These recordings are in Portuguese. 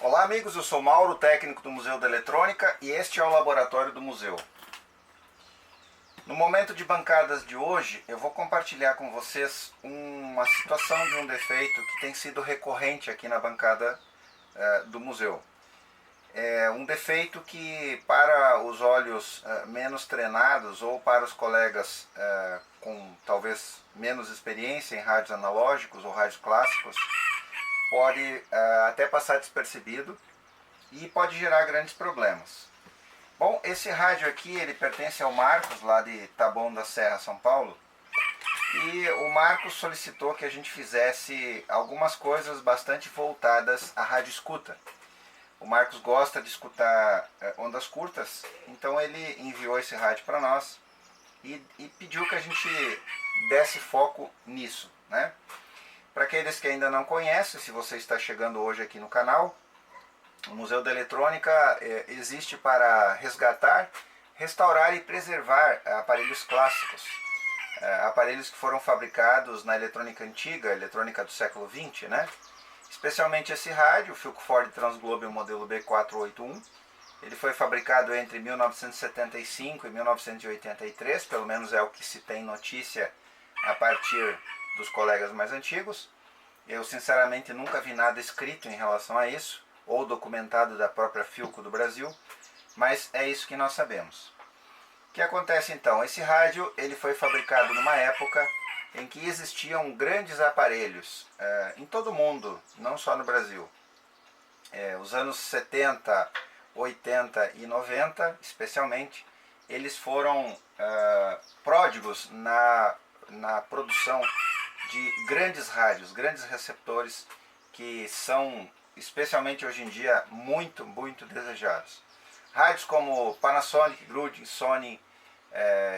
Olá amigos, eu sou Mauro, técnico do Museu da Eletrônica, e este é o laboratório do museu. No momento de bancadas de hoje, eu vou compartilhar com vocês uma situação de um defeito que tem sido recorrente aqui na bancada do museu. É um defeito que, para os olhos menos treinados ou para os colegas com talvez menos experiência em rádios analógicos ou rádios clássicos, pode até passar despercebido e pode gerar grandes problemas. Bom, esse rádio aqui, ele pertence ao Marcos, lá de Taboão da Serra, São Paulo, e o Marcos solicitou que a gente fizesse algumas coisas bastante voltadas à rádio escuta. O Marcos gosta de escutar ondas curtas, então ele enviou esse rádio para nós e pediu que a gente desse foco nisso, né? Para aqueles que ainda não conhecem, se você está chegando hoje aqui no canal, o Museu da Eletrônica existe para resgatar, restaurar e preservar aparelhos clássicos, aparelhos que foram fabricados na eletrônica antiga, eletrônica do século XX, né? Especialmente esse rádio, o Philco Ford Transglobe, o modelo B481. Ele foi fabricado entre 1975 e 1983, pelo menos é o que se tem notícia a partir dos colegas mais antigos. Eu sinceramente nunca vi nada escrito em relação a isso, ou documentado da própria Philco do Brasil, mas é isso que nós sabemos. O que acontece então? Esse rádio ele foi fabricado numa época em que existiam grandes aparelhos em todo o mundo, não só no Brasil. Os anos 70, 80 e 90, especialmente, eles foram pródigos na produção de grandes rádios, grandes receptores que são, especialmente hoje em dia, muito, muito desejados. Rádios como Panasonic, Grudem, Sony,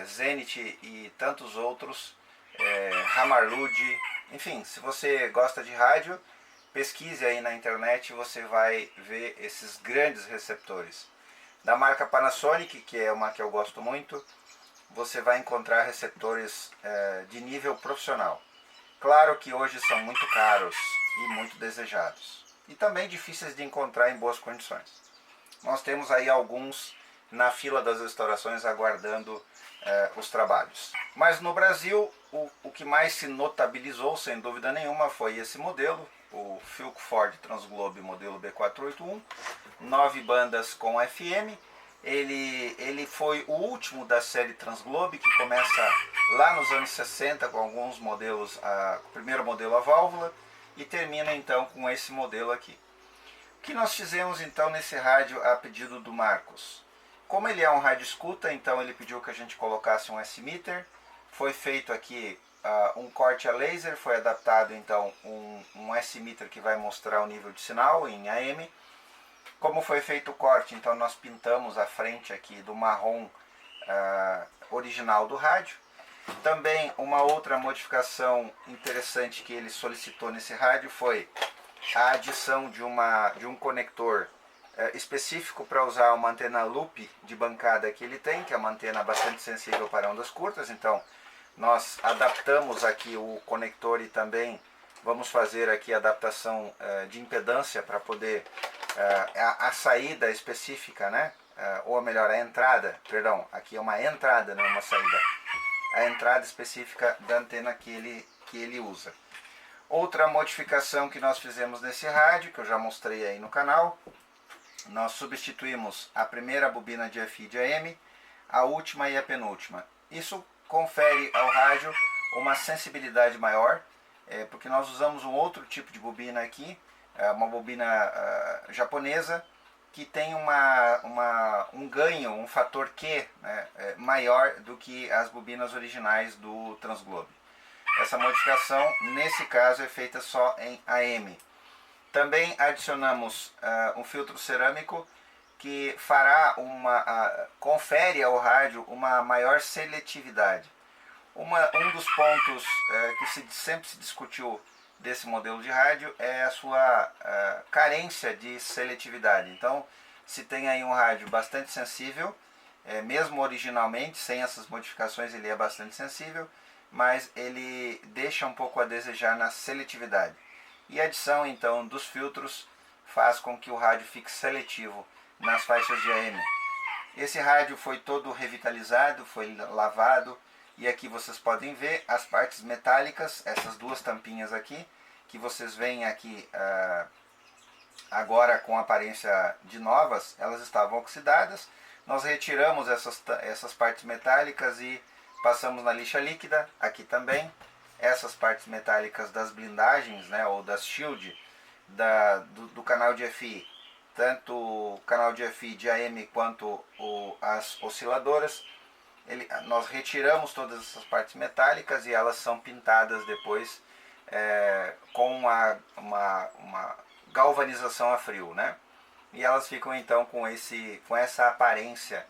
Zenith e tantos outros, Hamarlud, enfim, se você gosta de rádio, pesquise aí na internet e você vai ver esses grandes receptores. Da marca Panasonic, que é uma que eu gosto muito, você vai encontrar receptores de nível profissional. Claro que hoje são muito caros e muito desejados. E também difíceis de encontrar em boas condições. Nós temos aí alguns na fila das restaurações aguardando os trabalhos. Mas no Brasil, o que mais se notabilizou, sem dúvida nenhuma, foi esse modelo, o Philco Ford Transglobe modelo B481, 9 bandas com FM. Ele foi o último da série Transglobe, que começa lá nos anos 60 com alguns modelos, o primeiro modelo a válvula, e termina então com esse modelo aqui. O que nós fizemos então nesse rádio a pedido do Marcos? Como ele é um rádio escuta, então ele pediu que a gente colocasse um S-meter. Foi feito aqui um corte a laser, foi adaptado então um S-meter que vai mostrar o nível de sinal em AM. Como foi feito o corte, então nós pintamos a frente aqui do marrom original do rádio. Também uma outra modificação interessante que ele solicitou nesse rádio foi a adição de um conector específico para usar uma antena loop de bancada que ele tem, que é uma antena bastante sensível para ondas curtas. Então nós adaptamos aqui o conector e também vamos fazer aqui a adaptação de impedância para poder a saída específica, né? Ou melhor, a entrada, perdão, aqui é uma entrada, não é uma saída. A entrada específica da antena que ele usa. Outra modificação que nós fizemos nesse rádio, que eu já mostrei aí no canal, nós substituímos a primeira bobina de FI de AM, a última e a penúltima. Isso confere ao rádio uma sensibilidade maior, porque nós usamos um outro tipo de bobina aqui, uma bobina japonesa, que tem um ganho, um fator Q, né, maior do que as bobinas originais do Transglobe. Essa modificação, nesse caso, é feita só em AM. Também adicionamos um filtro cerâmico que confere ao rádio uma maior seletividade. Um dos pontos que sempre se discutiu desse modelo de rádio é a sua carência de seletividade. Então, se tem aí um rádio bastante sensível, mesmo originalmente, sem essas modificações, ele é bastante sensível, mas ele deixa um pouco a desejar na seletividade. E a adição então dos filtros faz com que o rádio fique seletivo nas faixas de AM. Esse rádio foi todo revitalizado, foi lavado, e aqui vocês podem ver as partes metálicas, essas duas tampinhas aqui, que vocês veem aqui agora com aparência de novas, elas estavam oxidadas. Nós retiramos essas partes metálicas e passamos na lixa líquida, aqui também. Essas partes metálicas das blindagens, né, ou das shield do canal de FI, tanto o canal de FI de AM quanto as osciladoras, nós retiramos todas essas partes metálicas e elas são pintadas depois com uma galvanização a frio, né? E elas ficam então com essa aparência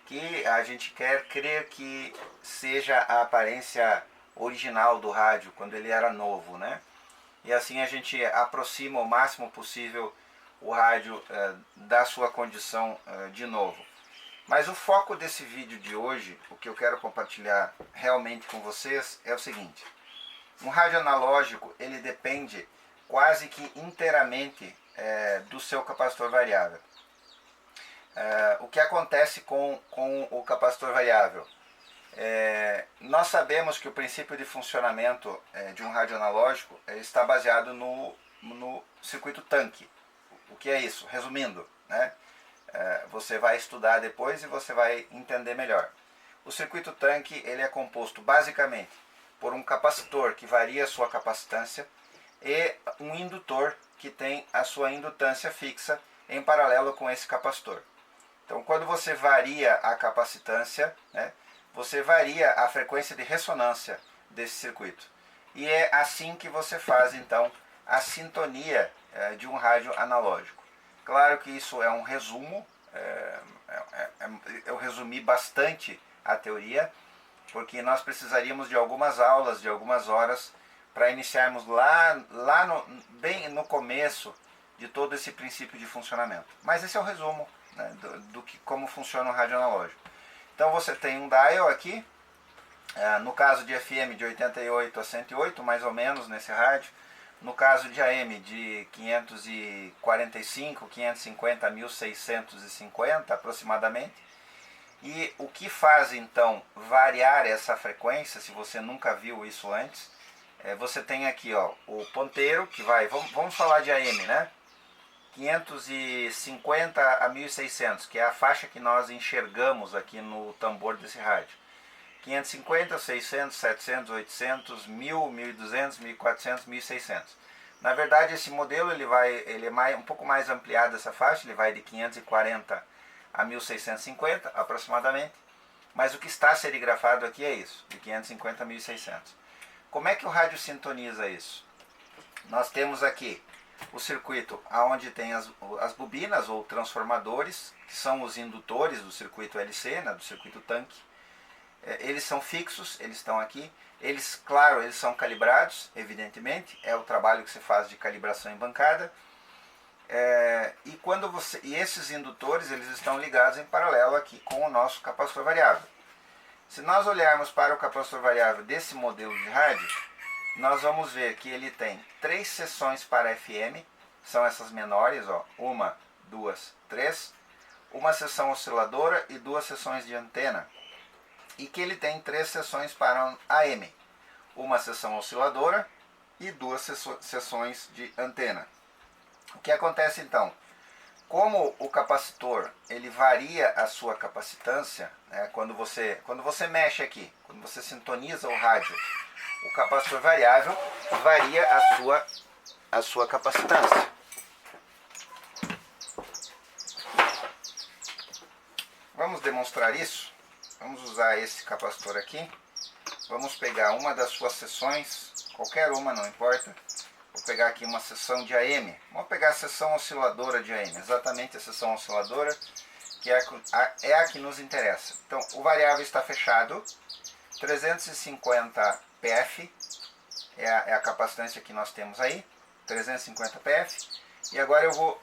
que a gente quer crer que seja a aparência original do rádio, quando ele era novo, né? E assim a gente aproxima o máximo possível o rádio da sua condição de novo. Mas o foco desse vídeo de hoje, o que eu quero compartilhar realmente com vocês é o seguinte: um rádio analógico, ele depende quase que inteiramente do seu capacitor variável. O que acontece com o capacitor variável? Nós sabemos que o princípio de funcionamento de um rádio analógico está baseado no circuito tanque. O que é isso? Resumindo, né? Você vai estudar depois e você vai entender melhor. O circuito tanque, ele é composto basicamente por um capacitor que varia a sua capacitância e um indutor que tem a sua indutância fixa em paralelo com esse capacitor. Então, quando você varia a capacitância, né, você varia a frequência de ressonância desse circuito. E é assim que você faz, então, a sintonia de um rádio analógico. Claro que isso é um resumo, eu resumi bastante a teoria, porque nós precisaríamos de algumas aulas, de algumas horas, para iniciarmos bem no começo de todo esse princípio de funcionamento. Mas esse é o resumo, né, como funciona o rádio analógico. Então você tem um dial aqui, no caso de FM de 88 a 108, mais ou menos nesse rádio. No caso de AM de 545, 550 a 1650 aproximadamente. E o que faz então variar essa frequência, se você nunca viu isso antes, você tem aqui o ponteiro que vai, vamos falar de AM, né? 550 a 1600, que é a faixa que nós enxergamos aqui no tambor desse rádio. 550, 600, 700, 800, 1000, 1200, 1400, 1600. Na verdade, esse modelo ele é um pouco mais ampliado essa faixa, ele vai de 540 a 1650 aproximadamente. Mas o que está serigrafado aqui é isso, de 550 a 1600. Como é que o rádio sintoniza isso? Nós temos aqui o circuito onde tem as bobinas ou transformadores, que são os indutores do circuito LC, né, do circuito tanque. Eles são fixos, eles estão aqui. Eles, claro, eles são calibrados, evidentemente. É o trabalho que se faz de calibração em bancada. E esses indutores, eles estão ligados em paralelo aqui com o nosso capacitor variável. Se nós olharmos para o capacitor variável desse modelo de rádio, nós vamos ver que ele tem 3 seções para FM, são essas menores, 1, 2, 3, uma seção osciladora e 2 seções de antena. E que ele tem 3 seções para AM, uma seção osciladora e 2 seções de antena. O que acontece então? Como o capacitor ele varia a sua capacitância, né, quando você mexe aqui, quando você sintoniza o rádio, o capacitor variável varia a sua capacitância. Vamos demonstrar isso? Vamos usar esse capacitor aqui. Vamos pegar uma das suas seções, qualquer uma, não importa. Vou pegar aqui uma seção de AM. Vamos pegar a seção osciladora de AM, exatamente a seção osciladora, que é a que nos interessa. Então, o variável está fechado, 350 PF, é a capacitância que nós temos aí, 350 PF. E agora eu vou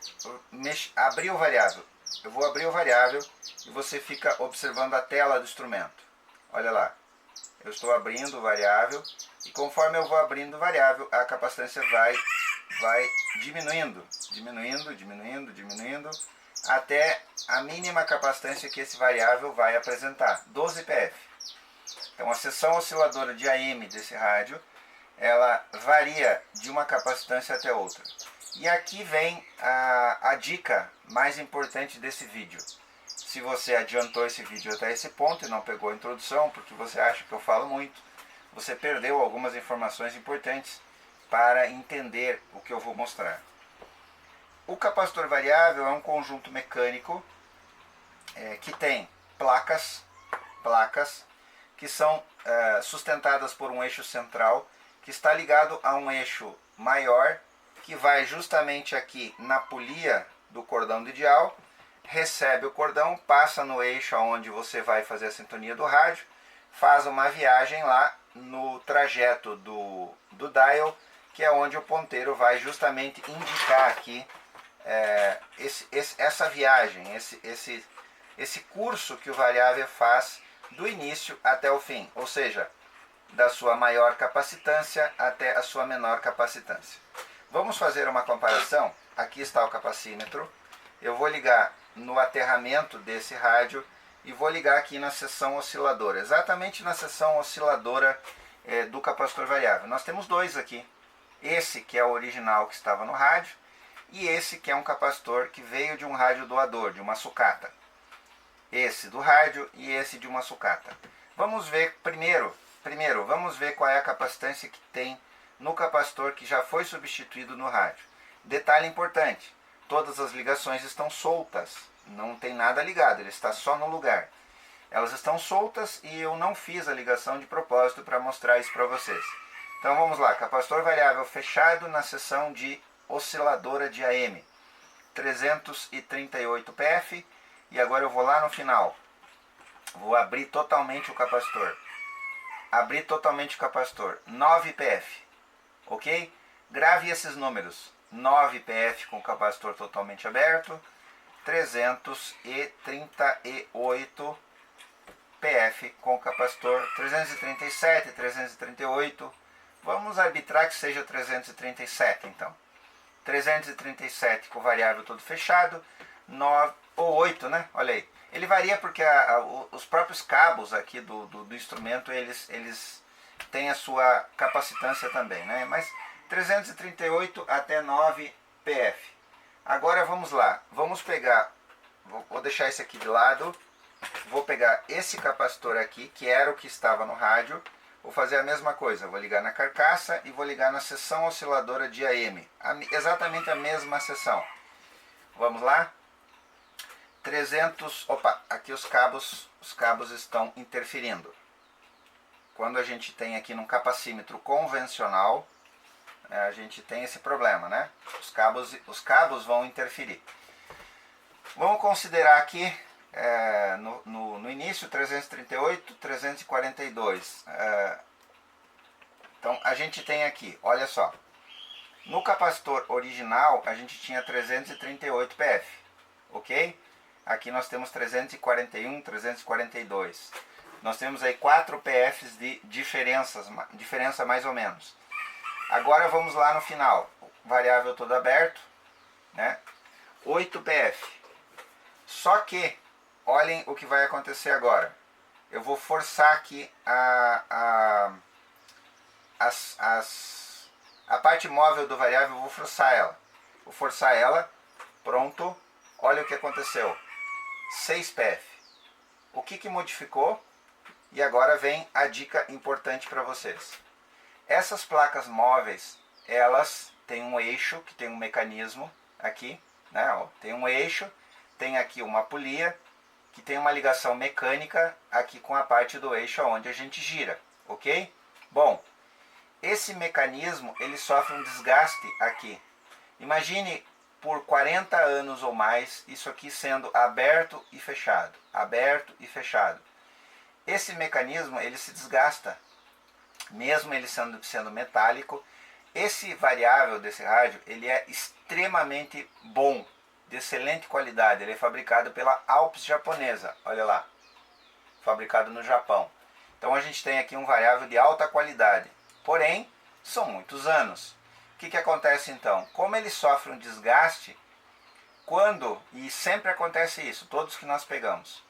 abrir o variável. Eu vou abrir o variável e você fica observando a tela do instrumento. Olha lá, eu estou abrindo o variável e conforme eu vou abrindo o variável, a capacitância vai vai diminuindo, até a mínima capacitância que esse variável vai apresentar, 12 PF. Então a seção osciladora de AM desse rádio, ela varia de uma capacitância até outra. E aqui vem a dica mais importante desse vídeo. Se você adiantou esse vídeo até esse ponto e não pegou a introdução, porque você acha que eu falo muito, você perdeu algumas informações importantes para entender o que eu vou mostrar. O capacitor variável é um conjunto mecânico que tem placas que são sustentadas por um eixo central que está ligado a um eixo maior que vai justamente aqui na polia do cordão de dial, recebe o cordão, passa no eixo onde você vai fazer a sintonia do rádio, faz uma viagem lá no trajeto do dial, que é onde o ponteiro vai justamente indicar aqui essa viagem, esse curso que o variável faz do início até o fim, ou seja, da sua maior capacitância até a sua menor capacitância. Vamos fazer uma comparação. Aqui está o capacímetro. Eu vou ligar no aterramento desse rádio e vou ligar aqui na seção osciladora, exatamente na seção osciladora do capacitor variável. Nós temos dois aqui. Esse que é o original que estava no rádio e esse que é um capacitor que veio de um rádio doador, de uma sucata. Esse do rádio e esse de uma sucata. Vamos ver primeiro vamos ver qual é a capacitância que tem no capacitor que já foi substituído no rádio. Detalhe importante, todas as ligações estão soltas, não tem nada ligado, ele está só no lugar. Elas estão soltas e eu não fiz a ligação de propósito para mostrar isso para vocês. Então vamos lá, capacitor variável fechado na seção de osciladora de AM, 338 PF, e agora eu vou lá no final, vou abrir totalmente o capacitor. 9 PF, ok? Grave esses números, 9 PF com o capacitor totalmente aberto, 338 PF com o capacitor 337, 338, vamos arbitrar que seja 337 então. 337 com o variável todo fechado, 9 ou 8, né? Olha aí. Ele varia porque os próprios cabos aqui do instrumento, eles têm a sua capacitância também, né? Mas 338 até 9 PF. Agora vamos lá, vamos pegar, vou deixar esse aqui de lado, vou pegar esse capacitor aqui, que era o que estava no rádio, vou fazer a mesma coisa, vou ligar na carcaça e vou ligar na seção osciladora de AM, exatamente a mesma seção. Vamos lá? 300, opa, aqui os cabos estão interferindo. Quando a gente tem aqui num capacímetro convencional, a gente tem esse problema, né? Os cabos vão interferir. Vamos considerar aqui, no início, 338, 342. Então, a gente tem aqui, olha só. No capacitor original, a gente tinha 338 PF, ok? Aqui nós temos 341, 342. Nós temos aí 4 PFs de diferença mais ou menos. Agora vamos lá no final. Variável todo aberto, né? 8 PF. Só que, olhem o que vai acontecer agora. Eu vou forçar aqui a parte móvel do variável, eu vou forçar ela. Vou forçar ela, pronto. Olha o que aconteceu. 6 PF. O que modificou? E agora vem a dica importante para vocês. Essas placas móveis, elas têm um eixo, que tem um mecanismo aqui, né? Ó, tem um eixo, tem aqui uma polia, que tem uma ligação mecânica aqui com a parte do eixo onde a gente gira, ok? Bom, esse mecanismo, ele sofre um desgaste aqui. Imagine por 40 anos ou mais, isso aqui sendo aberto e fechado, aberto e fechado. Esse mecanismo, ele se desgasta, mesmo ele sendo metálico. Esse variável desse rádio, ele é extremamente bom, de excelente qualidade. Ele é fabricado pela Alps japonesa, olha lá, fabricado no Japão. Então a gente tem aqui um variável de alta qualidade, porém, são muitos anos. O que acontece então? Como ele sofre um desgaste, e sempre acontece isso, todos que nós pegamos,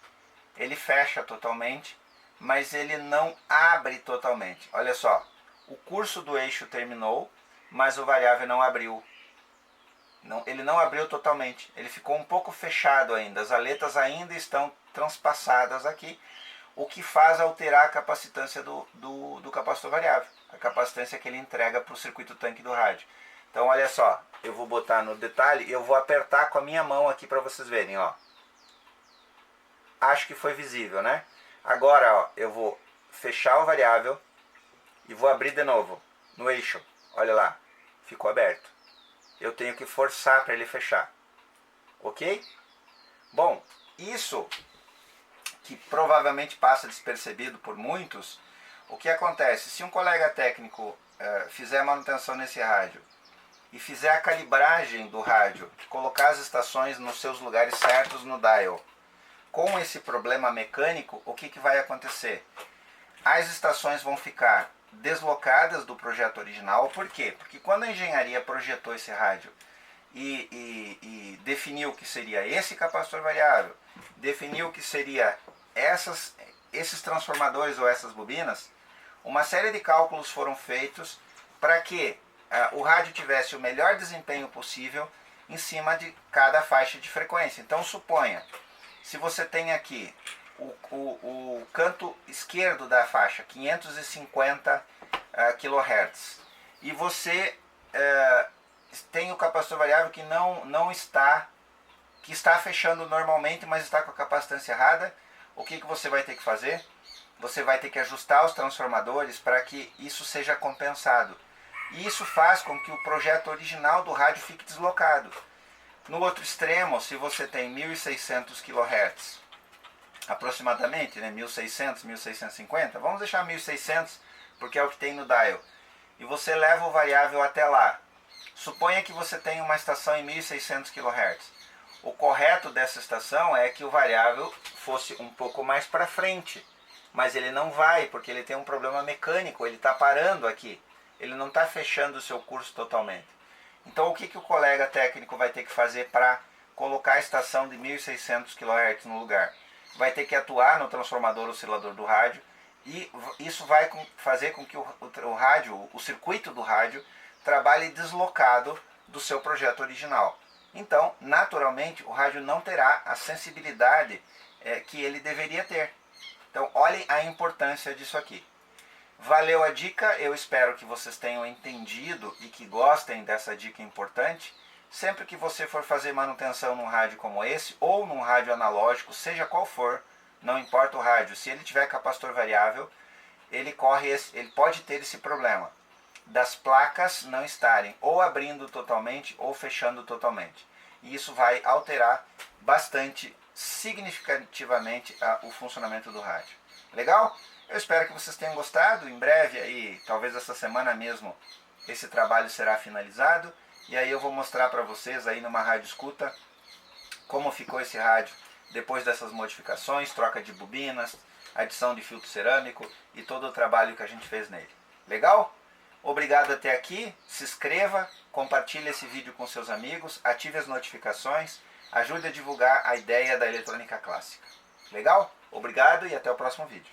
ele fecha totalmente, mas ele não abre totalmente. Olha só, o curso do eixo terminou, mas o variável não abriu. Ele não abriu totalmente, ele ficou um pouco fechado ainda, as aletas ainda estão transpassadas aqui, o que faz alterar a capacitância do capacitor variável, a capacitância que ele entrega para o circuito tanque do rádio. Então olha só, eu vou botar no detalhe e eu vou apertar com a minha mão aqui para vocês verem, ó. Acho que foi visível, né? Agora, ó, eu vou fechar o variável e vou abrir de novo no eixo. Olha lá, ficou aberto. Eu tenho que forçar para ele fechar. Ok? Bom, isso que provavelmente passa despercebido por muitos, o que acontece? Se um colega técnico fizer manutenção nesse rádio e fizer a calibragem do rádio, colocar as estações nos seus lugares certos no dial, com esse problema mecânico, o que vai acontecer? As estações vão ficar deslocadas do projeto original. Por quê? Porque quando a engenharia projetou esse rádio e definiu que seria esse capacitor variável, definiu que seria esses transformadores ou essas bobinas, uma série de cálculos foram feitos para que o rádio tivesse o melhor desempenho possível em cima de cada faixa de frequência. Então suponha, se você tem aqui o canto esquerdo da faixa, 550 kHz, e você tem o capacitor variável que está fechando normalmente, mas está com a capacitância errada, o que você vai ter que fazer? Você vai ter que ajustar os transformadores para que isso seja compensado. E isso faz com que o projeto original do rádio fique deslocado. No outro extremo, se você tem 1600 kHz, aproximadamente, né, 1600, 1650, vamos deixar 1600 porque é o que tem no dial, e você leva o variável até lá. Suponha que você tem uma estação em 1600 kHz. O correto dessa estação é que o variável fosse um pouco mais para frente, mas ele não vai, porque ele tem um problema mecânico, ele está parando aqui, ele não está fechando o seu curso totalmente. Então o que o colega técnico vai ter que fazer para colocar a estação de 1600 kHz no lugar? Vai ter que atuar no transformador oscilador do rádio, e isso vai fazer com que o circuito do rádio trabalhe deslocado do seu projeto original. Então, naturalmente, o rádio não terá a sensibilidade que ele deveria ter. Então, olhem a importância disso aqui. Valeu a dica, eu espero que vocês tenham entendido e que gostem dessa dica importante. Sempre que você for fazer manutenção num rádio como esse, ou num rádio analógico, seja qual for, não importa o rádio, se ele tiver capacitor variável, ele pode ter esse problema das placas não estarem ou abrindo totalmente ou fechando totalmente. E isso vai alterar bastante, significativamente, o funcionamento do rádio. Legal? Eu espero que vocês tenham gostado. Em breve, aí, talvez essa semana mesmo, esse trabalho será finalizado. E aí eu vou mostrar para vocês aí numa rádio escuta como ficou esse rádio depois dessas modificações, troca de bobinas, adição de filtro cerâmico e todo o trabalho que a gente fez nele. Legal? Obrigado até aqui, se inscreva, compartilhe esse vídeo com seus amigos, ative as notificações, ajude a divulgar a ideia da eletrônica clássica. Legal? Obrigado e até o próximo vídeo.